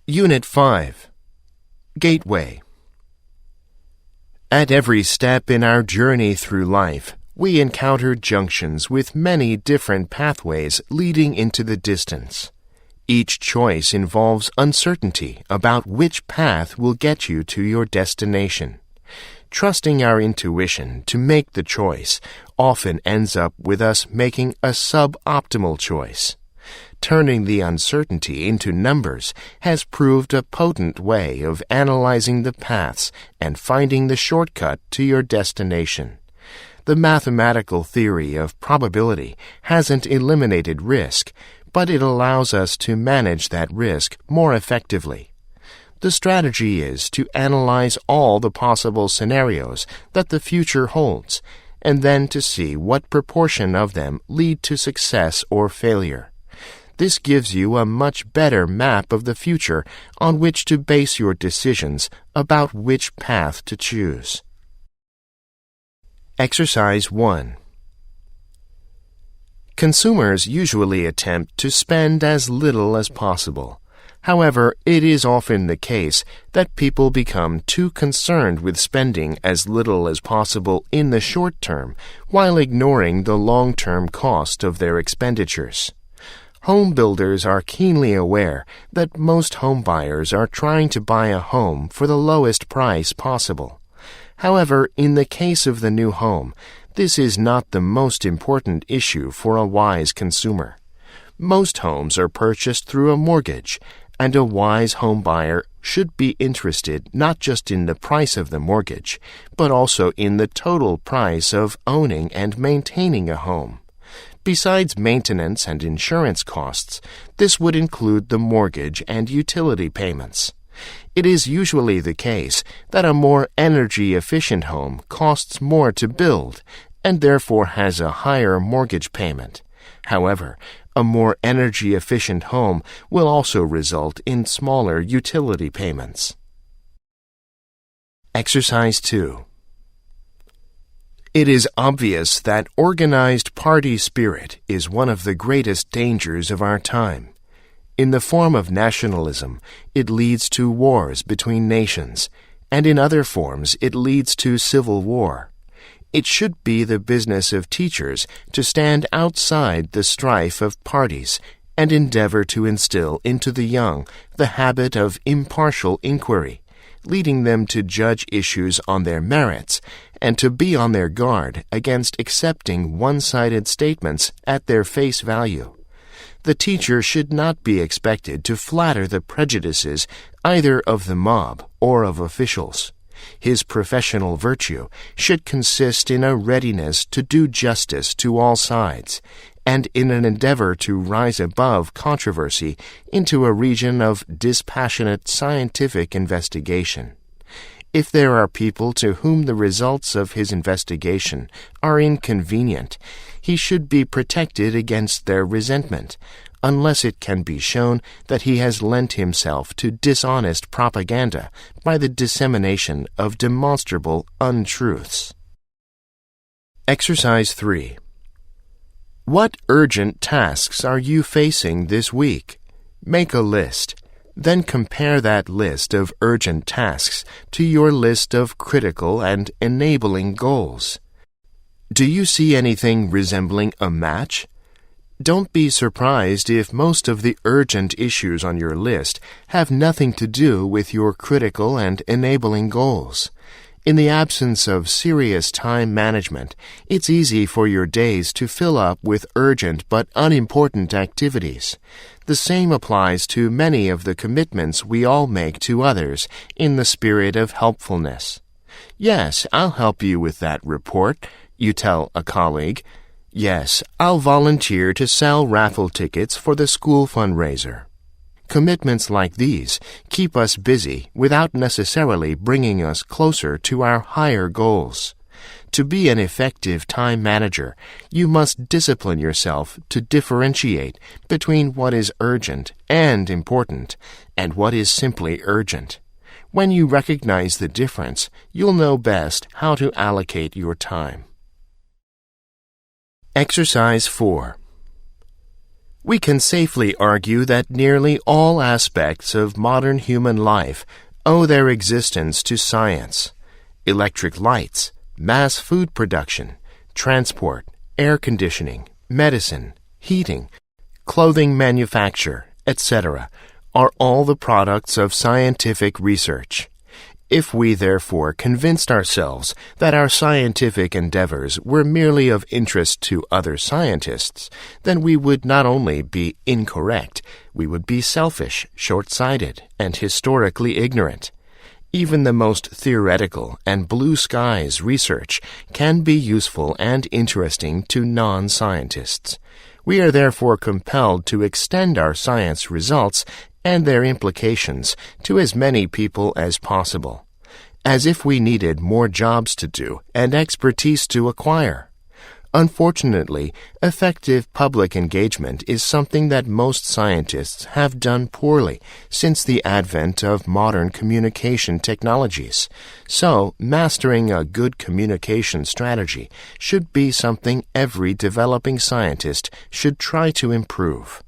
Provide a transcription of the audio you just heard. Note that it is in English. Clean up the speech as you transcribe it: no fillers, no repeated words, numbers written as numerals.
Unit 5. Gateway. At every step in our journey through life, we encounter junctions with many different pathways leading into the distance. Each choice involves uncertainty about which path will get you to your destination. Trusting our intuition to make the choice often ends up with us making a suboptimal choice. Turning the uncertainty into numbers has proved a potent way of analyzing the paths and finding the shortcut to your destination. The mathematical theory of probability hasn't eliminated risk, but it allows us to manage that risk more effectively. The strategy is to analyze all the possible scenarios that the future holds, and then to see what proportion of them lead to success or failure. This gives you a much better map of the future on which to base your decisions about which path to choose. Exercise 1. Consumers usually attempt to spend as little as possible. However, it is often the case that people become too concerned with spending as little as possible in the short term while ignoring the long-term cost of their expenditures. Home builders are keenly aware that most home buyers are trying to buy a home for the lowest price possible. However, in the case of the new home, this is not the most important issue for a wise consumer. Most homes are purchased through a mortgage, and a wise home buyer should be interested not just in the price of the mortgage, but also in the total price of owning and maintaining a home. Besides maintenance and insurance costs, this would include the mortgage and utility payments. It is usually the case that a more energy-efficient home costs more to build and therefore has a higher mortgage payment. However, a more energy-efficient home will also result in smaller utility payments. Exercise 2. It is obvious that organized party spirit is one of the greatest dangers of our time. In the form of nationalism, it leads to wars between nations, and in other forms it leads to civil war. It should be the business of teachers to stand outside the strife of parties and endeavor to instill into the young the habit of impartial inquiry, leading them to judge issues on their merits and to be on their guard against accepting one-sided statements at their face value. The teacher should not be expected to flatter the prejudices either of the mob or of officials. His professional virtue should consist in a readiness to do justice to all sides, and in an endeavor to rise above controversy into a region of dispassionate scientific investigation. If there are people to whom the results of his investigation are inconvenient, he should be protected against their resentment, unless it can be shown that he has lent himself to dishonest propaganda by the dissemination of demonstrable untruths. Exercise 3. What urgent tasks are you facing this week? Make a list. Then compare that list of urgent tasks to your list of critical and enabling goals. Do you see anything resembling a match? Don't be surprised if most of the urgent issues on your list have nothing to do with your critical and enabling goals. In the absence of serious time management, it's easy for your days to fill up with urgent but unimportant activities. The same applies to many of the commitments we all make to others in the spirit of helpfulness. Yes, I'll help you with that report, you tell a colleague. Yes, I'll volunteer to sell raffle tickets for the school fundraiser. Commitments like these keep us busy without necessarily bringing us closer to our higher goals. To be an effective time manager, you must discipline yourself to differentiate between what is urgent and important and what is simply urgent. When you recognize the difference, you'll know best how to allocate your time. Exercise 4. We can safely argue that nearly all aspects of modern human life owe their existence to science. Electric lights, mass food production, transport, air conditioning, medicine, heating, clothing manufacture, etc., are all the products of scientific research. If we therefore convinced ourselves that our scientific endeavors were merely of interest to other scientists, then we would not only be incorrect, we would be selfish, short-sighted, and historically ignorant. Even the most theoretical and blue skies research can be useful and interesting to non-scientists. We are therefore compelled to extend our science results and their implications to as many people as possible, as if we needed more jobs to do and expertise to acquire. Unfortunately, effective public engagement is something that most scientists have done poorly since the advent of modern communication technologies. So, mastering a good communication strategy should be something every developing scientist should try to improve.